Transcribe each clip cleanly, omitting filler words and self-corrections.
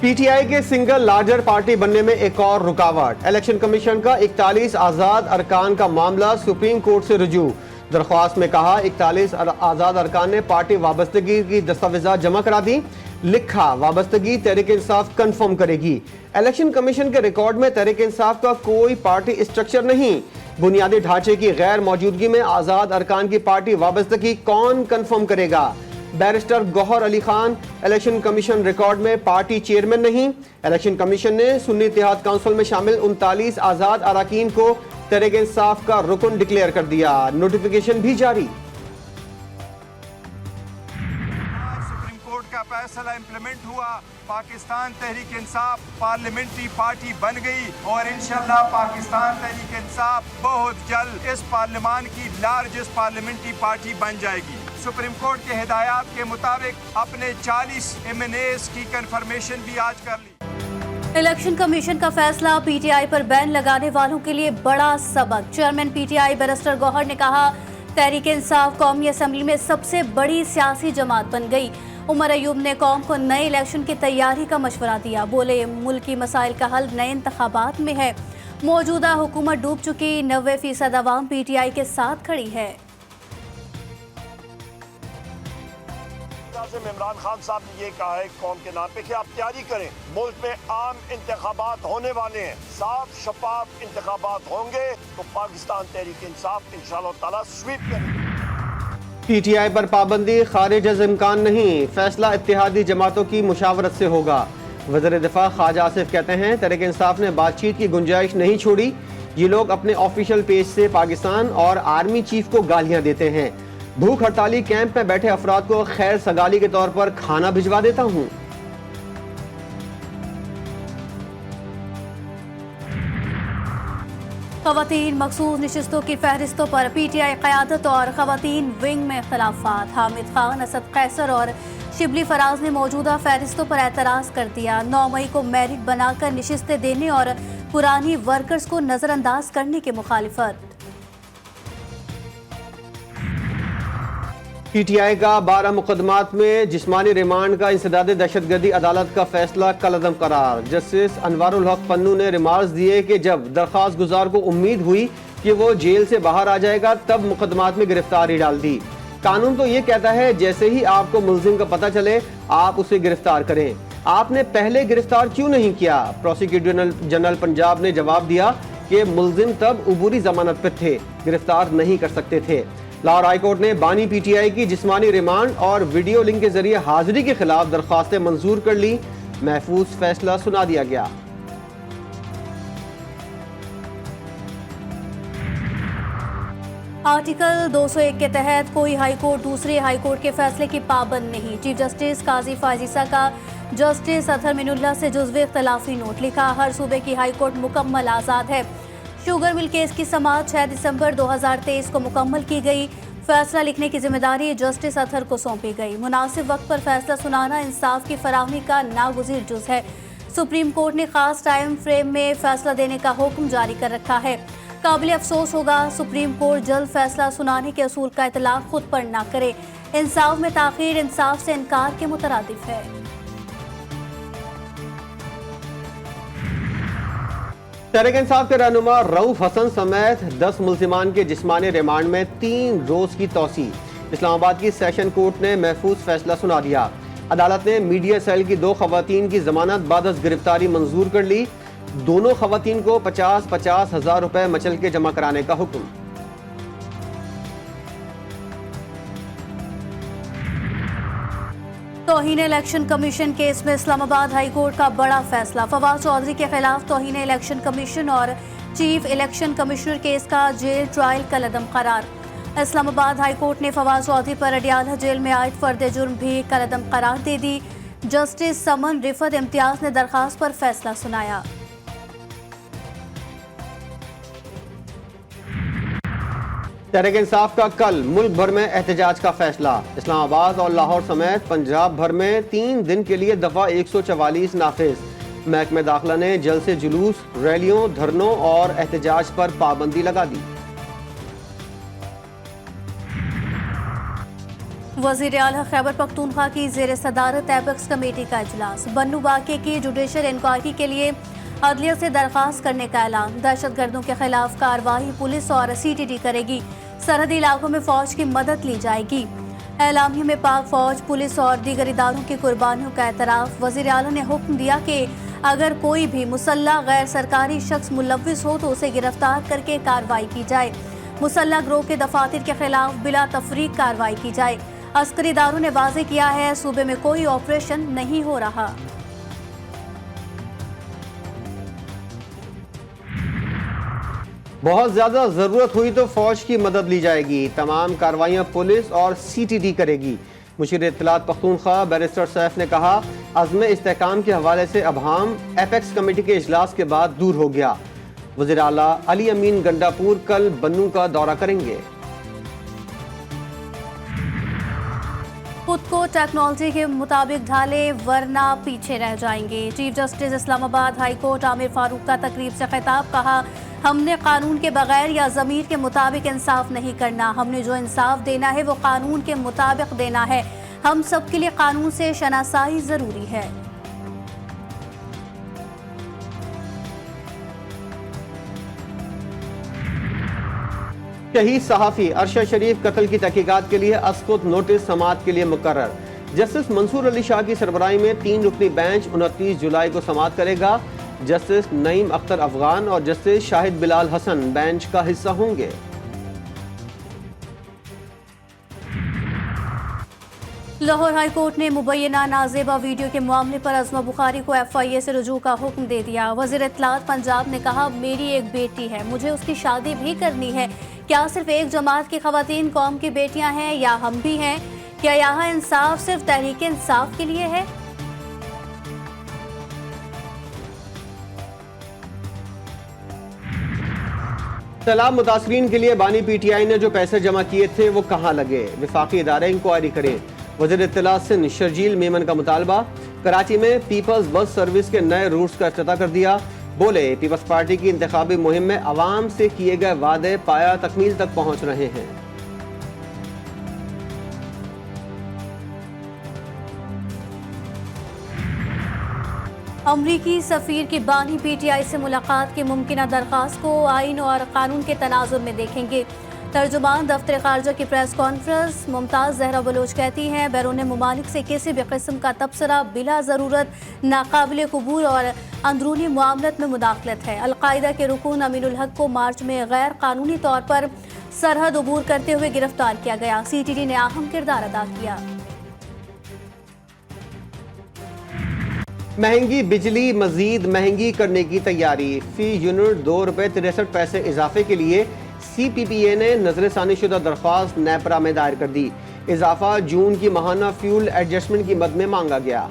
PTI के single larger party बनने में एक और रुकावट। इलेक्शन कमीशन का 41 आजाद अरकान का मामला सुप्रीम कोर्ट से रुजू। दरख्वास्त में कहा 41 आजाद अरकान ने पार्टी वाबस्तगी की दस्तावेजात जमा करा दी। लिखा वाबस्तगी तहरीक इंसाफ कंफर्म करेगी। इलेक्शन कमीशन के रिकॉर्ड में तहरीक इंसाफ का कोई पार्टी स्ट्रक्चर नहीं। बुनियादी ढांचे की गैर मौजूदगी में आजाद अरकान की पार्टी वाबस्तगी कौन कंफर्म करेगा। Barrister Gauhar Ali Khan election commission record में पार्टी चेयरमैन नहीं। इलेक्शन कमीशन ने सुन्नी इत्तेहाद काउंसिल में शामिल 39 आजाद अरकान को तहरीक इंसाफ का रुकन डिक्लेयर कर दिया। नोटिफिकेशन भी जारी। सुप्रीम कोर्ट का फैसला इम्प्लीमेंट हुआ। पाकिस्तान तहरीक इंसाफ पार्लियामेंट्री पार्टी बन गई और इंशाल्लाह पाकिस्तान तहरीक इंसाफ बहुत जल्द इस पार्लियामान की लार्जेस्ट पार्लियामेंट्री पार्टी बन जाएगी। सुप्रीम कोर्ट के हिदायत के मुताबिक अपने 40 एमएनएस की कंफर्मेशन भी आज कर ली। इलेक्शन कमीशन का फैसला पीटीआई पर बैन लगाने वालों के लिए बड़ा सबक। चेयरमैन पीटीआई बैरिस्टर गौहर ने कहा तहरीक इंसाफ कौमी असम्बली में सबसे बड़ी सियासी जमात बन गई। उमर अयूब ने कौम को नए इलेक्शन की तैयारी का मशवरा दिया। बोले मुल्की मसाइल का हल नए इंतखाबात में है। मौजूदा हुकूमत डूब चुकी, 90% अवाम पीटीआई के साथ खड़ी है। इमरान खान साहब ने ये कहा है कौम के नाम पे कि आप तैयारी करें। मुल्क में आम इंतखाबात होने वाले हैं, साफ शफाफ इंतखाबात होंगे तो पाकिस्तान तहरीक इंसाफ इंशाअल्लाह ताला स्वीप करेगी। पीटीआई पर पाबंदी खारिज अज़ इम्कान नहीं, फैसला इत्तेहादी जमातों की मुशावरत से होगा। वज़ीर दिफा ख्वाजा आसिफ कहते हैं तहरीक इंसाफ ने बातचीत की गुंजाइश नहीं छोड़ी। ये लोग अपने ऑफिशियल पेज से पाकिस्तान और आर्मी चीफ को गालियां देते हैं। भूख हड़ताली कैंप में बैठे अफराद को खैर सगाली के तौर पर खाना भिजवा देता हूं। खवातीन मखसूस नशिस्तों की फहरिस्तों पर पीटीआई क़यादत और खवातीन विंग में इख्तलाफात। हामिद खान, असद कैसर और शिबली फराज ने मौजूदा फहरिस्तों पर एतराज़ कर दिया। 9 मई को मेरिट बनाकर नशिस्तें देने और पुरानी वर्कर्स को नजरअंदाज करने की मुखालिफत। पीटीआई का 12 मुकदमात में जिस्मानी रिमांड का इंसदाद दहशतगर्दी अदालत का फैसला कलअदम करार। जस्टिस अनवारुल हक पन्नू ने रिमार्क्स दिए कि जब दरख्वास्त गुजार को उम्मीद हुई कि वो जेल से बाहर आ जाएगा तब मुकदमात में गिरफ्तारी डाल दी। कानून तो ये कहता है जैसे ही आपको मुल्जिम का पता चले आप उसे गिरफ्तार करें। आपने पहले गिरफ्तार क्यों नहीं किया? प्रोसिक्यूटर जनरल पंजाब ने जवाब दिया कि मुल्जिम तब उबूरी जमानत पर थे, गिरफ्तार नहीं कर सकते थे। लाहौर हाईकोर्ट ने बानी पीटीआई की जिस्मानी रिमांड और वीडियो लिंक के जरिए हाजिरी के खिलाफ दरख्वास्तें मंजूर कर ली। महफूज फैसला सुना दिया गया। आर्टिकल 201 के तहत कोई हाईकोर्ट दूसरे हाईकोर्ट के फैसले की पाबंद नहीं। चीफ जस्टिस काजी फाजिसा का जस्टिस अतहर मिनुल्लाह से जुज़्व इख्तलाफी नोट। लिखा हर सूबे की हाईकोर्ट मुकम्मल आज़ाद है। शुगर मिल केस की समाअत 6 दिसंबर 2023 को मुकम्मल की गई। फैसला लिखने की जिम्मेदारी जस्टिस अतहर को सौंपी गई। मुनासिब वक्त पर फैसला सुनाना इंसाफ की फराहमी का नागुज़ीर जुज़ है। सुप्रीम कोर्ट ने खास टाइम फ्रेम में फैसला देने का हुक्म जारी कर रखा है। काबिल अफसोस होगा सुप्रीम कोर्ट जल्द फैसला सुनाने के असूल का इतलाक खुद पर ना करे। इंसाफ में ताख़ीर इंसाफ से इनकार के मुतरादिफ है। तहरीक इंसाफ के रहनुमा रऊफ हसन समेत 10 मुल्जिमान के जिस्मानी रिमांड में 3 रोज की तौसी। इस्लामाबाद की सेशन कोर्ट ने महफूज फैसला सुना दिया। अदालत ने मीडिया सेल की 2 खवातीन की जमानत बाद अज़ गिरफ्तारी मंजूर कर ली। दोनों खवातीन को 50-50 हज़ार रुपए मचल के जमा कराने का हुक्म। तौहीन इलेक्शन कमीशन केस में इस्लामाबाद हाई कोर्ट का बड़ा फैसला। फवाद चौधरी के खिलाफ तौहीन इलेक्शन कमीशन और चीफ इलेक्शन कमिश्नर केस का जेल ट्रायल कलअदम करार। इस्लामाबाद हाई कोर्ट ने फवाद चौधरी पर अडियाला जेल में आयद फर्द जुर्म भी कलअदम करार दे दी। जस्टिस समन रिफत इम्तियाज ने दरखास्त पर फैसला सुनाया। तहरीक इंसाफ का कल मुल्क भर में एहतजाज का फैसला। इस्लामाबाद और लाहौर समेत पंजाब भर में 3 दिन के लिए दफा 144 नाफिज। महकमे दाखिला ने जल्द से जुलूस, रैलियों, धरनों और एहतजाज पर पाबंदी लगा दी। वज़ीर आला खैबर पख्तूनख्वा की ज़ेर सदारत एपेक्स कमेटी का इजलास। बन्नू वाक़े की जुडिशल इंक्वायरी के लिए अदलिया से दरख्वास्त करने का ऐलान। दहशतगर्दों के खिलाफ कार्रवाई पुलिस और CTT करेगी। सरहदी इलाकों में फौज की मदद ली जाएगी। एलामिया में पाक फौज, पुलिस और दीगर इदारों की कुर्बानियों का एतराफ़। वज़ीर आला ने हुक्म दिया कि अगर कोई भी मुसल्लह गैर सरकारी शख्स मुलव्विस हो तो उसे गिरफ्तार करके कार्रवाई की जाए। मुसल्लह गिरोह के दफातर के खिलाफ बिला तफरीक कार्रवाई की जाए। अस्करी इदारों ने वाज़े किया है सूबे में कोई ऑपरेशन नहीं हो रहा। बहुत ज्यादा जरूरत हुई तो फौज की मदद ली जाएगी। तमाम कार्रवाइयां पुलिस और CTT करेगी। मुशीर इत्तलात पख्तूनख्वा बैरिस्टर सैफ ने कहा, अज़्म इस्तेहकाम के हवाले से अबहाम एपेक्स कमेटी के इजलास के बाद दूर हो गया। वज़ीर आला अली अमीन गंडापुर कल बन्नू का दौरा करेंगे। खुद को टेक्नोलॉजी के मुताबिक ढाले वरना पीछे रह जाएंगे। Chief justice Islamabad high court Aamir Farooq का तकरीब से खिताब। कहा, हमने कानून के बगैर या ज़मीर के मुताबिक इंसाफ नहीं करना। हमने जो इंसाफ देना है वो कानून के मुताबिक देना है। हम सब के लिए कानून से शनासाई ज़रूरी है। शहीद सहाफ़ी अरशद शरीफ कत्ल की तहकीकात के लिए अस्कुत नोटिस समाअत के लिए मुकर्रर। जस्टिस मंसूर अली शाह की सरबराही में 3 रुकनी बेंच 29 जुलाई को समाअत करेगा। जस्टिस नईम अख्तर अफगान और जस्टिस शाहिद बिलाल हसन बेंच का हिस्सा होंगे। लाहौर हाई कोर्ट ने मुबैना नाजेबा वीडियो के मामले पर अज़मा बुखारी को FIA से रुजू का हुक्म दे दिया। वज़ीर इत्तलात पंजाब ने कहा, मेरी एक बेटी है, मुझे उसकी शादी भी करनी है। क्या सिर्फ एक जमात की ख़वातीन कौम की बेटियां हैं या हम भी हैं? क्या यहाँ इंसाफ सिर्फ तहरीक इंसाफ के लिए है? सैलाब मुतासरीन के लिए बानी PTI ने जो पैसे जमा किए थे वो कहाँ लगे? विफाकी इदारे इंक्वायरी करें। वज़ीर इत्तलात सिंध शर्जील मेमन का मुतालबा। कराची में पीपल्स बस सर्विस के नए रूट्स का इफ्तिताह कर दिया। बोले, पीपल्स पार्टी की इंतखाबी मुहिम में अवाम से किए गए वादे पाया तकमील तक पहुँच रहे हैं। अमरीकी सफ़ीर की बानी PTI से मुलाकात की मुमकिना दरख्वास्त को आइन और कानून के तनाजुर में देखेंगे। तर्जुमान दफ्तर खारजा की प्रेस कॉन्फ्रेंस। मुमताज़ जहरा बलोच कहती हैं, बैरून मुमालिक से किसी भी किस्म का तबसरा बिला ज़रूरत नाकाबिल कबूल और अंदरूनी मामलत में मुदाखलत है। अलकायदा के रुकून अमीनुल हक को मार्च में गैर कानूनी तौर पर सरहद अबूर करते हुए गिरफ्तार किया गया। CTT ने अहम किरदार अदा किया। महंगी बिजली मजीद महंगी करने की तैयारी। फी यूनिट ₹2.63 इजाफे के लिए CPPA ने नजरसानी शुदा दरख्वास्त नेपरा में दायर कर दी। इजाफा जून की माहाना फ्यूल एडजस्टमेंट की मद में मांगा गया।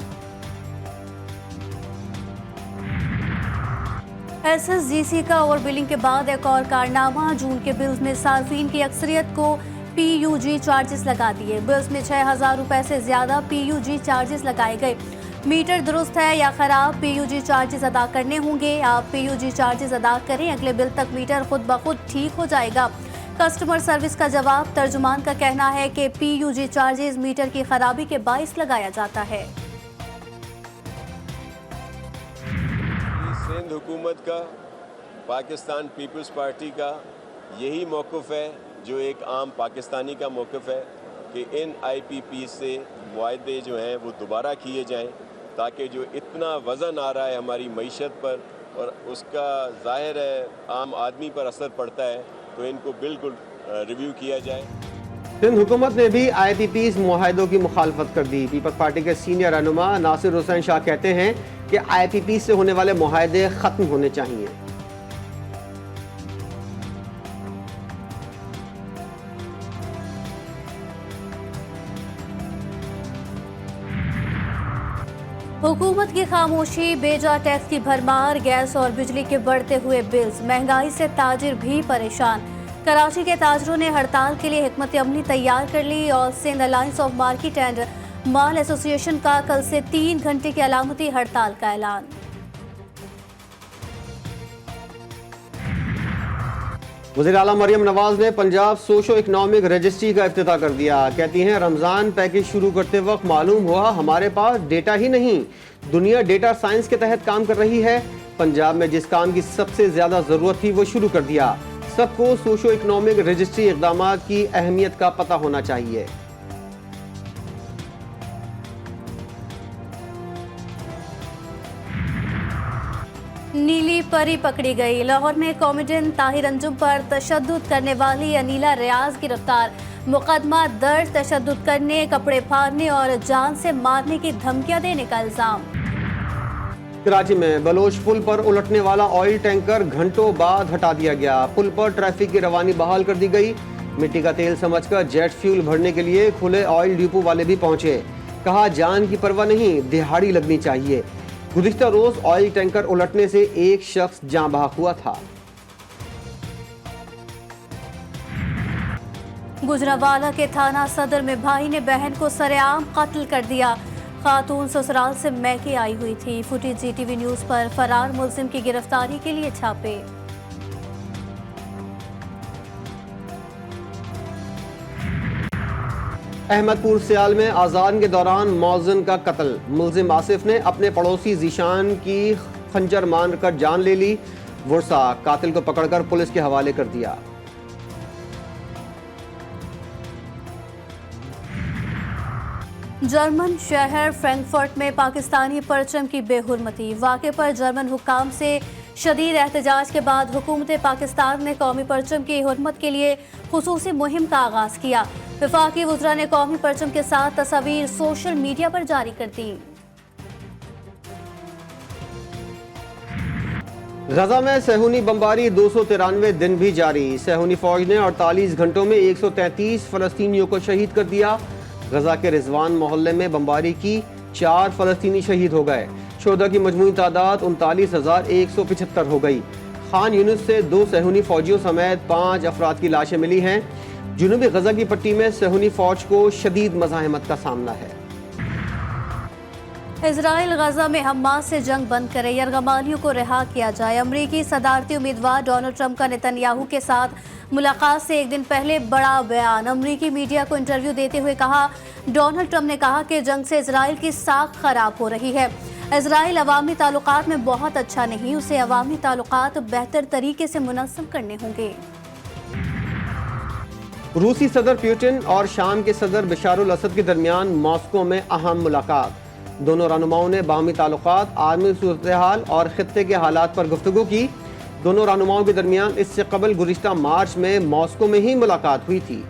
SSGC का ओवर बिलिंग के बाद एक और कारनामा। जून के बिल्स में सार्फिन की अक्सरियत को PUG चार्जेस लगा दिए। बिल्स में 6,000 रुपए से ज्यादा PUG चार्जेस लगाए गए। मीटर दुरुस्त है या खराब, PUG चार्जेस अदा करने होंगे। आप PUG चार्जेस अदा करें, अगले बिल तक मीटर खुद ब खुद ठीक हो जाएगा। कस्टमर सर्विस का जवाब। तर्जुमान का कहना है कि PUG चार्जेस मीटर की खराबी के बाइस लगाया जाता है। सिंध हुकूमत का, पाकिस्तान पीपल्स पार्टी का यही मौक़िफ़ है जो एक आम पाकिस्तानी का मौक़िफ़ है कि इन IPP से मुआहदे जो हैं वो दोबारा किए जाएं, ताकि जो इतना वज़न आ रहा है हमारी मईशत पर और उसका ज़ाहिर है आम आदमी पर असर पड़ता है, तो इनको बिल्कुल रिव्यू किया जाए। सिंध हुकूमत ने भी IPPs मुआहदों की मुखालफत कर दी। पीपल्स पार्टी के सीनियर रहनुमा नासिर हुसैन शाह कहते हैं कि IPP से होने वाले मुआहदे ख़त्म होने चाहिए। हुकूमत की खामोशी, बेजा टैक्स की भरमार, गैस और बिजली के बढ़ते हुए बिल्स, महंगाई से ताजिर भी परेशान। कराची के ताजरों ने हड़ताल के लिए हिकमत अमली तैयार कर ली और Sindh alliance of market and mall association का कल से 3 घंटे की अलामती हड़ताल का ऐलान। वज़ीर आला मरियम नवाज ने पंजाब सोशो इकनॉमिक रजिस्ट्री का इफ्तिताह कर दिया। कहती हैं रमज़ान पैकेज शुरू करते वक्त मालूम हुआ हमारे पास डेटा ही नहीं, दुनिया डेटा साइंस के तहत काम कर रही है। पंजाब में जिस काम की सबसे ज़्यादा ज़रूरत थी वो शुरू कर दिया। सबको सोशो इकनॉमिक रजिस्ट्री इक़दामात की अहमियत का पता होना चाहिए। नीली परी पकड़ी गई। लाहौर में कॉमेडियन ताहिर अंजुम पर तशद्दुद करने वाली अनीला रियाज गिरफ्तार। मुकदमा दर्ज, तशद्दुद करने, कपड़े फाड़ने और जान से मारने की धमकियां देने का इल्जाम। कराची में बलोच पुल पर उलटने वाला ऑयल टैंकर घंटों बाद हटा दिया गया। पुल पर ट्रैफिक की रवानी बहाल कर दी गई। मिट्टी का तेल समझकर जेट फ्यूल भरने के लिए खुले ऑयल डिपो वाले भी पहुंचे। कहा जान की परवाह नहीं, दिहाड़ी लगनी चाहिए। गुज़िश्ता रोज ऑयल टैंकर उलटने से एक शख्स जान बहक हुआ था। गुजरावाला के थाना सदर में भाई ने बहन को सरेआम कत्ल कर दिया। खातून ससुराल से मैके आई हुई थी। फुटेज जीटीवी न्यूज पर। फरार मुलजिम की गिरफ्तारी के लिए छापे। अहमदपुर सियाल में आज़ान के दौरान मौज़िन का कत्ल। मुलजिम आसिफ ने अपने पड़ोसी जीशान की खंजर मारकर जान ले ली। वर्सा कातिल को पकड़कर पुलिस के हवाले कर दिया। जर्मन शहर फ्रैंकफर्ट में पाकिस्तानी परचम की बेहुरमती। वाक़े पर जर्मन हुक्काम से शदीद एहतजाज के बाद हुकूमत पाकिस्तान ने कौमी परचम की हुर्मत के लिए खुसूसी मुहिम का आगाज किया। वफाकी वज़रा ने कौमी परचम के साथ तस्वीर सोशल मीडिया पर जारी कर दी। गजा में सहूनी बमबारी 293 दिन भी जारी। सहूनी फौज ने 48 घंटों में 133 फलस्तीनियों को शहीद कर दिया। गजा के रिजवान मोहल्ले में बमबारी की 4 फलस्तीनी शहीद हो गए। शोधा की मजमूई तादाद 39,175 हो गई। खान यूनिस से 2 सहूनी फौजियों समेत 5 अफराद की लाशें मिली हैं। जुनूबी गजा की पट्टी में सहूनी फौज को शदीद मज़ाहमत का सामना है। इजराइल गजा में हमास से जंग बंद करे, यरगमालियों को रिहा किया जाए। अमरीकी सदारती उम्मीदवार डोनाल्ड ट्रंप का नेतन्याहू के साथ मुलाकात से एक दिन पहले बड़ा बयान। अमरीकी मीडिया को इंटरव्यू देते हुए कहा, डोनाल्ड ट्रंप ने कहा कि जंग से इजराइल की साख खराब हो रही है। इजराइल अवामी ताल्लुकात में बहुत अच्छा नहीं, उसे अवामी ताल्लुकात बेहतर तरीके से मुनज़्ज़म करने होंगे। रूसी सदर पुतिन और शाम के सदर बशारुल असद के दरमियान मॉस्को में अहम मुलाकात। दोनों रहनुमाओं ने बाहमी ताल्लुकात, आलमी सूरत-ए-हाल और खित्ते के हालात पर गुफ्तगू की। दोनों रहनुमाओं के दरमियान इससे कबल गुज़िश्ता मार्च में मॉस्को में ही मुलाकात हुई थी।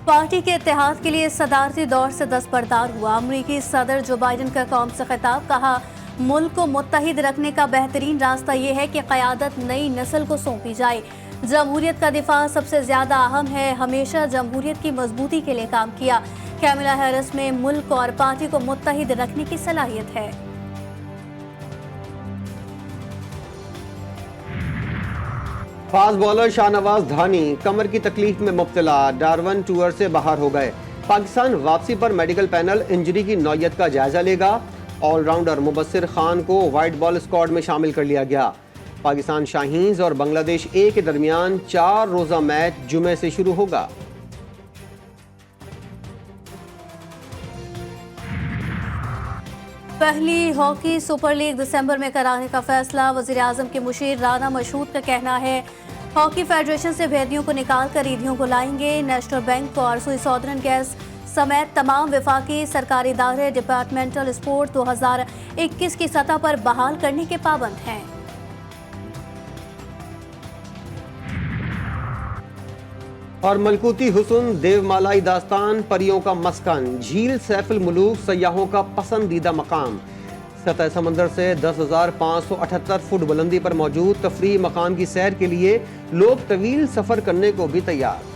पार्टी के इत्तेहाद के लिए सदारती दौर से दस्तबरदार हुआ। अमरीकी सदर जो बाइडन का कौम से खिताब। कहा, मुल्क को मुत्तहिद रखने का बेहतरीन रास्ता यह है कि क़यादत नई नस्ल को सौंपी जाए। जमहूरियत का दिफा सबसे ज़्यादा अहम है। हमेशा जमहूरियत की मजबूती के लिए काम किया। कैमला हैरिस में मुल्क और पार्टी को मुत्तहिद रखने की सलाहियत है। फास्ट बॉलर शाहनवाज धानी कमर की तकलीफ में मुब्तला, डार्वन टूर से बाहर हो गए। पाकिस्तान वापसी पर मेडिकल पैनल इंजरी की नौयत का जायजा लेगा। ऑलराउंडर मुबस्सिर खान को वाइट बॉल स्क्वाड में शामिल कर लिया गया। पाकिस्तान शाहीन्स और बांग्लादेश ए के दरमियान 4 रोजा मैच जुमे से शुरू होगा। पहली हॉकी सुपर लीग दिसंबर में कराने का फैसला। वज़ीर आज़म के मुशीर राना मशहूद का कहना है, हॉकी फेडरेशन से भेदियों को निकाल कर ईदियों को लाएंगे। नेशनल बैंक और सुई सौदर्न गैस समेत तमाम वफाकी सरकारी इदारे डिपार्टमेंटल स्पोर्ट 2021 की सतह पर बहाल करने के पाबंद हैं। और मलकूती हुस्न, देवमालाई दास्तान, परियों का मस्कन, झील सैफुल मुलूक सयाहों का पसंदीदा मकाम। सतह समंदर से 10,578 फुट बुलंदी पर मौजूद तफरीही मकाम की सैर के लिए लोग तवील सफर करने को भी तैयार।